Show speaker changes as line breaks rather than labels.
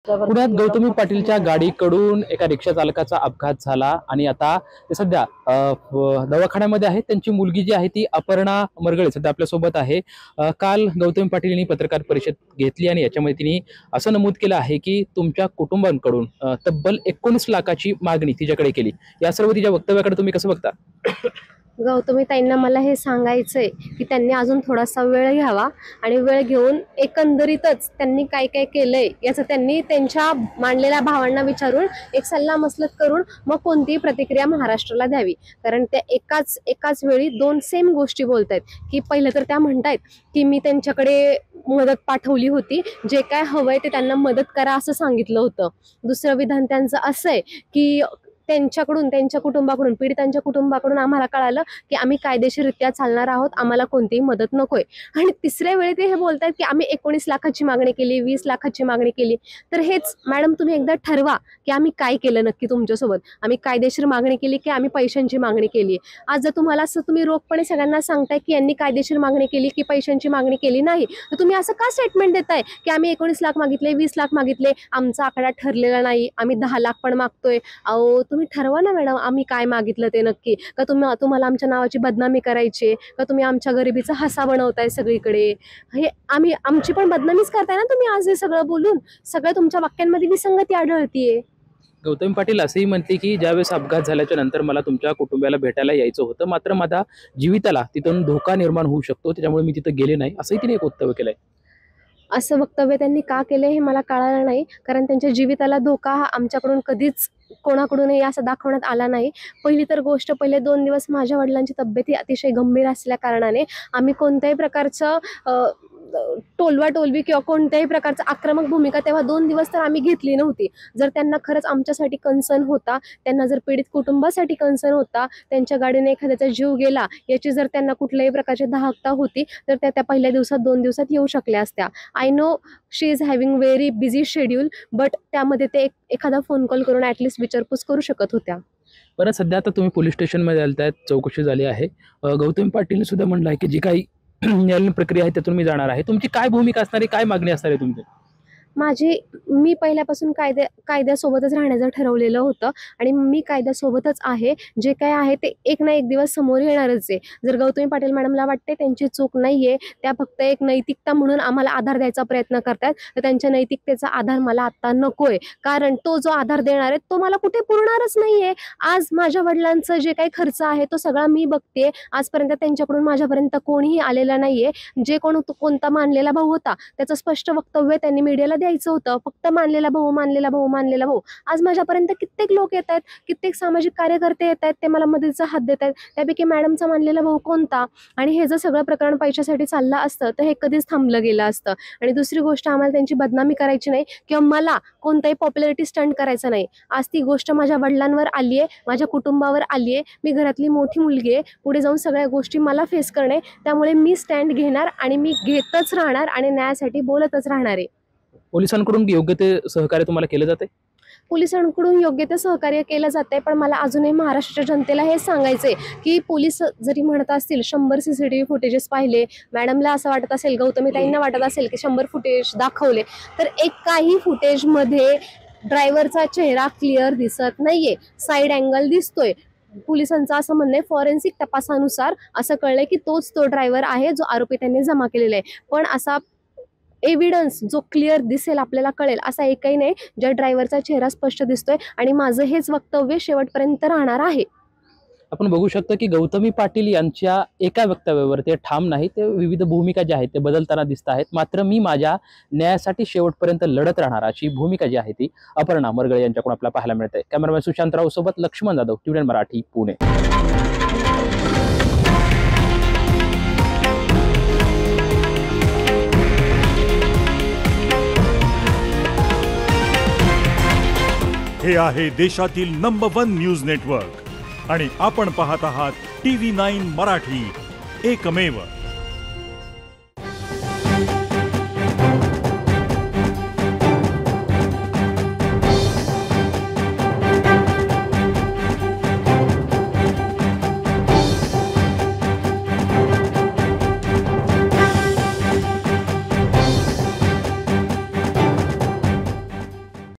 पुण्यात गौतमी पाटीलच्या गाडीकडून एका रिक्षा चालकाचा अपघात झाला आणि आता ते सध्या दवाखान्यामध्ये आहेत। त्यांची मुलगी जी आहे ती अपर्णा मरगळे सध्या आपल्या सोबत आहे। काल गौतमी पाटील यांनी पत्रकार परिषद घेतली आणि याच्यामध्ये तिने असं नमूद केलं आहे की तुमच्या कुटुंबांकडून तब्बल 19 लाखाची मागणी तिच्याकडे केली। या सर्व तिच्या वक्तव्याकडे तुम्ही कसं बघता?
गौतमी ताईंना मला हे सांगायचंय की त्यांनी अजून थोडासा वेळ घ्यावा आणि वेळ घेऊन एकंदरीतच त्यांनी काय काय केलंय याचं त्यांनी त्यांच्या मांडलेल्या भावांना विचारून एक सल्लामसलत करून मग कोणतीही प्रतिक्रिया महाराष्ट्राला द्यावी। कारण त्या एकाच वेळी दोन सेम गोष्टी बोलतायत की पहिलं तर त्या म्हणतायत की मी त्यांच्याकडे मदत पाठवली होती, जे काय हवंय ते त्यांना मदत करा असं सांगितलं होतं। दुसरं विधान त्यांचं असं आहे की त्यांच्याकडून त्यांच्या कुटुंबाकडून पीडितांच्या कुटुंबाकडून आम्हाला कळालं की आम्ही कायदेशीररित्या चालणार आहोत, आम्हाला कोणतीही मदत नकोय। आणि तिसऱ्या वेळी ते हे बोलतायत की आम्ही 19 लाखाची मागणी केली, 20 लाखाची मागणी केली। तर हेच मॅडम तुम्ही एकदा ठरवा की आम्ही काय केलं नक्की तुमच्यासोबत। आम्ही कायदेशीर मागणी केली की आम्ही पैशांची मागणी केली? आज जर तुम्हाला असं तुम्ही रोखपणे सगळ्यांना सांगताय की यांनी कायदेशीर मागणी केली की पैशांची मागणी केली नाही, तर तुम्ही असं का स्टेटमेंट देताय की आम्ही 19 लाख मागितले, 20 लाख मागितले, आमचा आकडा ठरलेला नाही, आम्ही 10 लाख पण मागतोय? अहो तुम्ही ठरवा ना मॅडम, आम्ही काय मागितलं ते नक्की। का तुम्हाला आमच्या नावाची बदनामी करायची का तुम्ही आमच्या गरिबीचा हसा बनवताय सगळीकडे? हे आमची पण बदनामीच करताय ना तुम्ही आज हे सगळं बोलून। सगळं तुमच्या वाक्यांमध्ये विसंगती आढळतीये।
गौतमी पाटील असंही म्हणते की ज्यावेळेस अपघात झाल्याच्या नंतर मला तुमच्या कुटुंबाला भेटायला यायचं होतं, मात्र माझ्या जीविताला तिथून धोका निर्माण होऊ शकतो, त्याच्यामुळे मी तिथं गेले नाही, असंही तिने एक वक्तव्य केलंय।
असं वक्तव्य त्यांनी का केलं हे मला कळालं नाही, कारण त्यांच्या जीविताला धोका हा आमच्याकडून कधीच कोणाकडूनही असं दाखवण्यात आला नाही। पहिली तर गोष्ट, पहिले 2 दिवस माझ्या वडिलांची तब्येत ही अतिशय गंभीर असल्या कारणाने आम्ही कोणत्याही प्रकारचं टोलवाटोलवी किंवा कोणत्याही प्रकारचं आक्रमक भूमिका तेव्हा 2 दिवस तर आम्ही घेतली नव्हती। जर त्यांना खरंच आमच्यासाठी कन्सर्न होता, त्यांना जर पीडित कुटुंबासाठी कन्सर्न होता, त्यांच्या गाडीने एखाद्याचा जीव गेला याची जर त्यांना कुठल्याही प्रकारची दाहकता होती, तर त्या पहिल्या दिवसात 2 दिवसात येऊ शकल्या असत्या। I know she is having very busy schedule, but त्यामध्ये ते एखादा फोन कॉल करून ॲटलिस्ट विचारपूस करू शकत होत्या।
बरं, सध्या आता तुम्ही पोलीस स्टेशनमध्ये आलतायत, चौकशी झाली आहे। गौतमी पाटील सुद्धा म्हणलं आहे की जी काही न्यायालयीन प्रक्रिया आहे त्यातून मी जाणार आहे। तुमची काय भूमिका असणार आहे, काय मागणी असणार आहे तुमची?
मी पहिल्यापासून कायद्यासोबतच राहण्याचं ठरवलेलं होतं आणि मी कायद्यासोबतच आहे। जे काय आहे ते एक ना एक दिवस समोर येणारच आहे। जर गौतमी पाटील मॅडमला वाटते त्यांची चूक नाहीये, त्या फक्त एक नैतिकता म्हणून आम्हाला आधार द्यायचा प्रयत्न करतात, तर त्यांच्या नैतिकतेचा आधार मला आता नकोय। कारण तो जो आधार देणार आहे तो मला कुठे पुरणारच नाहीये। आज माझ्या वडिलांचं जे काही खर्च आहे तो सगळा मी बघते। आजपर्यंत त्यांच्याकडून माझ्यापर्यंत कोणीही आलेलं नाहीये। जे कोणता मानलेला भाऊ होता त्याचं स्पष्ट वक्तव्य त्यांनी मीडियाला द्यायचं होतं, फक्त मानलेला भाऊ। आज माझ्यापर्यंत कित्येक लोक येत आहेत, कित्येक सामाजिक कार्यकर्ते येत आहेत, ते मला मदतीचा हात देत आहेत। त्यापैकी मॅडमचा मानलेला भाऊ कोणता? आणि हे जर सगळं प्रकरण पैशासाठी चाललं असतं तर हे कधीच थांबलं गेलं असतं। आणि दुसरी गोष्ट, आम्हाला त्यांची बदनामी करायची नाही किंवा मला कोणताही पॉप्युलरिटी स्टंट करायचा नाही। आज ती गोष्ट माझ्या वडिलांवर आली आहे, माझ्या कुटुंबावर आली आहे। मी घरातली मोठी मुलगी आहे, पुढे जाऊन सगळ्या गोष्टी मला फेस करणे, त्यामुळे मी स्टँड घेणार आणि मी घेतच राहणार आणि न्यायासाठी बोलतच राहणार आहे।
पोलिसांकडून योग्य ते सहकार्य तुम्हाला केलं जाते?
पोलिसांकडून योग्य ते सहकार्य केलं जाते, पण मला अजूनही महाराष्ट्राच्या जनतेला हे सांगायचंय की पोलीस जरी म्हणत असतील 100 CCTV फुटेजेस पाहिले, मॅडमला असं वाटत असेल, गौतमी ताईंना वाटत असेल की 100 फुटेज दाखवले, तर काही फुटेजमध्ये ड्रायव्हरचा चेहरा क्लिअर दिसत नाहीये, साईड अँगल दिसतोय। पोलिसांचं असं म्हणणं आहे, फॉरेन्सिक तपासानुसार असं कळलंय की तोच तो ड्रायव्हर आहे जो आरोपी त्यांनी जमा केलेला आहे। पण असा एव्हिडन्स जो क्लिअर दिसेल, आपल्याला कळेल असा एकही नाही ज्या ड्रायव्हरचा चेहरा स्पष्ट दिसतोय। आणि माझं हेच वक्तव्य शेवटपर्यंत राहणार आहे।
आपण बघू शकतो की गौतमी पाटील यांच्या एका वक्तव्यावर ते ठाम नाही, ते विविध भूमिका ज्या आहेत ते बदलताना दिसत आहेत। मात्र मी माझ्या न्यायासाठी शेवटपर्यंत लढत राहणार अशी भूमिका जी आहे ती अपर्णा मरगळे यांच्याकडून आपल्याला पाहायला मिळते। कॅमेरामॅन सुशांतराव सोबत लक्ष्मण जाधव, TVN मराठी, पुणे।
हे आहे देशातील नंबर 1 न्यूज नेटवर्क आणि आपण पाहत आहात TV9 मराठी, एकमेव।